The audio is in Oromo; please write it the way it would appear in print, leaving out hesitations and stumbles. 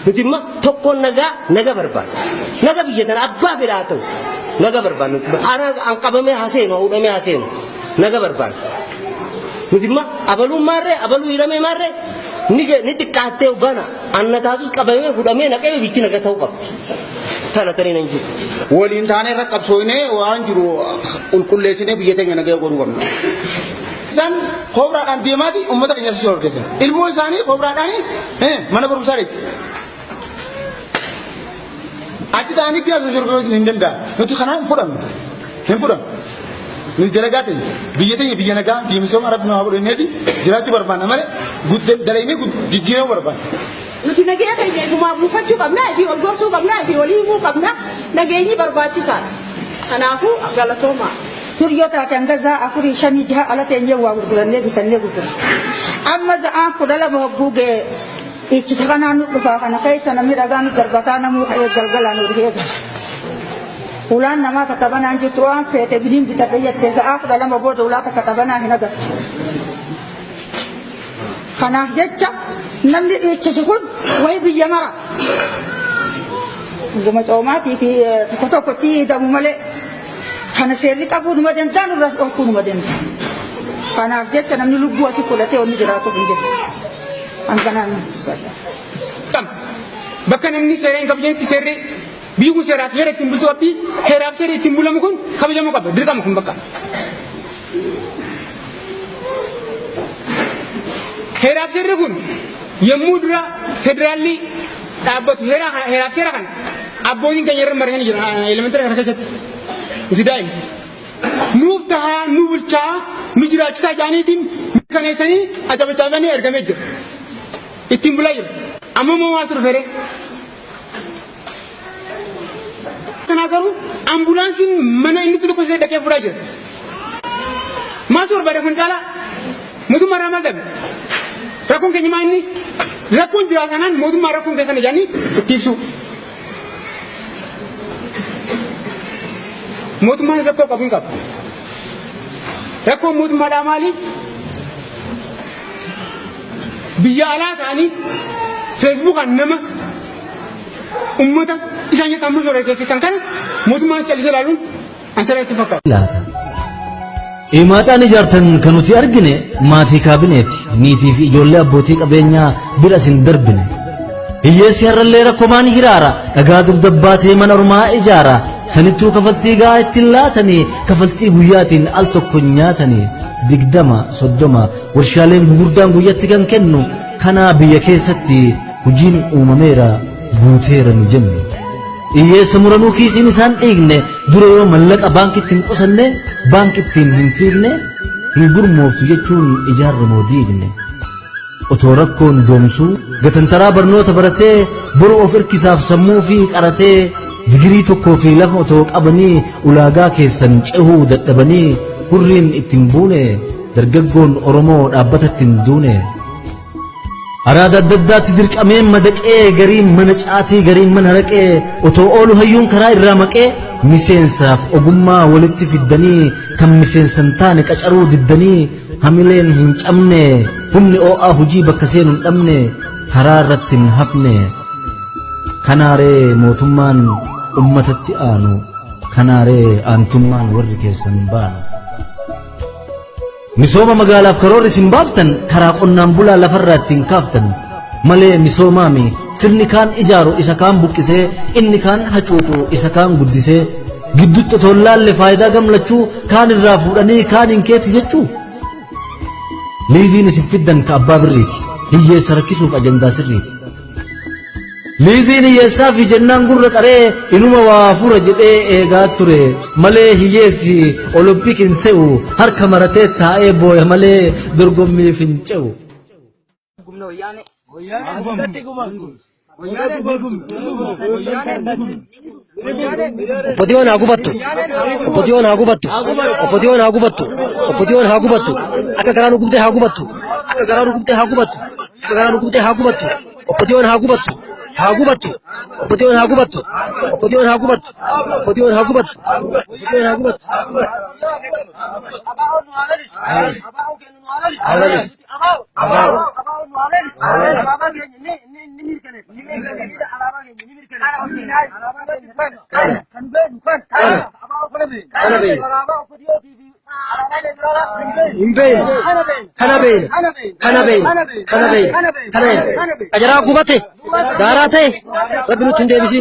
nutimma tokkoon naga barbaada naga biyyatan abbaa fedhaa ta'u naga barbaada nuti an qabamee haseenu hudhamee haseenu naga barbaada nutimma abaluu maarree abaluu hidhamee maarree ni xiqqaattee ugana annataatus qabamee hudhamee naqee bitti naga ta'u qabdi tana tanii nan jiru waliin taanee irra qabsoofnee waan jiru qulqulleessinee biyya teenya nagaa godhuu qabna. Isaan kobraadhaan deemaati uummata keenya si hordeessan ilmoo isaanii kobraadhaan mana barumsaa deetti. Ati ta'anii kiyyaa sochorgootiin hin danda'an nuti kanaan hin fudhannu nuti dalagaa ta'e biyya teenya biyya nagaa biyya misooma rabbi nama godhanneeti jiraachuu barbaanna malee dalaynee jijjiiramuu barbaanna. Nuti nageenya keenya ifumaa buufachuu qabna fi ol gorsuu qabna fi olii himuu qabna nageenyi barbaachisaadha. Kanaafuu galatooma. Hiriyoota kan gaza afurii shanii jaha ala teenyee waa gurgurannee bitannee gurguran. Amma za'aan kudha lama hogguugee ichisa kanaan nu dhufaa kana keessa namni dhagaa nu darbataa namuu ka'ee galgalaan nu dhufee gala. Ulaan namaa katabanaan jirtu waan feete biliin bitadhe jettee za'aa kudha lama booda ulaa katabanaa hin agartu. Kanaaf jecha namni dhiichisu kun wayi biyya mara. Guma coomaatii fi tokko tokkotti hidhamu malee kana seerri qabuu numa danda'a nurraas dhorkuu numa danda'a. Kanaaf jecha namni lubbuu asii fudhatee onni jiraatu hin jiru. Hanganaan bakka namni seera hin kabajnetti seerri biyyi kun seeraaf heera ittiin bultuu qabdi heeraaf seerri ittiin bulamu kun kabajamuu qaba dirqama kun bakka. Heeraaf seerri kun yommuu dura federaalli dhaabbatu heeraaf seera kan abbootiin keenya irra mari'anii jiran elementara kana keessatti nuti daa'ima nuuf tahaa nu bulchaa nu jiraachisaa jaaniitiin mirkaneessanii acabacaabanii ergamee jira ittiin bulaa jira amma moo maaltu dhufeere kanaa garuu ambulaansiin mana inni tullukkosee dhaqee fuudhaa jira maaltu barbaade kun caalaa mootummaa irraa maal dhabe rakkoon keenya maa inni rakkoon jiraatanaan mootummaa rakkoon keessan ijaanii itti ibsu. Mootummaan rakkoo qabu hin qabu. Rakkoon mootummaadhaa maali? Biyya alaa ta'anii feesbuukaan nama uummata isaan nyaatan bulchoo gaggeessan kana mootummaan callisee ilaaluun ansara itti fakkaata. Himaataan ijaartan kan nuti argine maatii kaabineeti niitii fi ijoollee abbootii qabeenyaa bira isin darbine hiyyeessi har'allee rakkomaan hiraara dhagaa dugdabbaatee mana ormaa ijaara sanittuu kafaltii gahaa ittiin laatanii kafaltii guyyaatiin al tokko nyaatanii 20-30 warshaaleen gurguddaan guyyatti kan kennu kanaa biyya keessatti hojiin uumameera guuteera ni jennu hiyyeessa muranuu kiisiin isaan dhiigne dura yoo mallaqa baankiittiin qusanne baankiittiin hin fiigne hin gurmooftu jechuun ijaarra moo diigne otoo rakkoon doomsuu gatantaraa barnoota baratee boru of irkisaaf sammuu fi qaratee digirii tokkoo fi lafa otoo qabanii ulaagaa keessan cehuu dadhabanii hurriin ittiin buune dargaggoon Oromoo dhaabbata ittiin duune araada adda addaatti dirqamee madaqee gariin mana caatii gariin mana raqee otoo oolu hayyuun karaa irraa maqee miseensaaf ogummaa walitti fiddanii kan miseensan taane qacaruu diddanii hamileen hin cabne humni oo'aa hujii bakka seenu hin dhabne karaa irratti hin hafne kanaaree mootummaan ummatatti aanu kanaaree aantummaan warri keessan baanu misooma magaalaaf karoorri isin baaftan karaa qonnaan bulaa lafarraa ittiin kaaftan malee misoomaami sirni kaan ijaaru isa kaan buqqisee inni kaan hacuucu isa kaan guddisee gidduutti otoo laalle faayidaa gamlachuu kaan irraa fuudhanii kaan hin keeti jechuu liiziin isin fiddan ka abbaa birriiti hiyyeessa rakkisuuf ajandaa sirriiti liiziin hiyyeessaa fi jennaan gurra qaree inuma waa fura jedhee eegaa ture malee hiyyeessi olompik hin se'u harka maratee taa'ee booya malee dorgommiif hin ce'u. Oppodiyoon haa gubattu. Oppodiyoon haa gubattu. Oppodiyoon haa gubattu. Oppodiyoon haa gubattu. Akka garaan gubtee haa gubattu. Akka garaan gubtee haa gubattu. Akka garaan gubtee haa gubattu. Oppodiyoon haa gubattu. Haa gubattu. Opotiyoon haa gubattu. Opotiyoon haa gubattu. Opotiyoon haa gubattu. Opotiyoon haa gubattu. Kajaraa gubate daaraa ta'e rabbi nutti hin deebisin.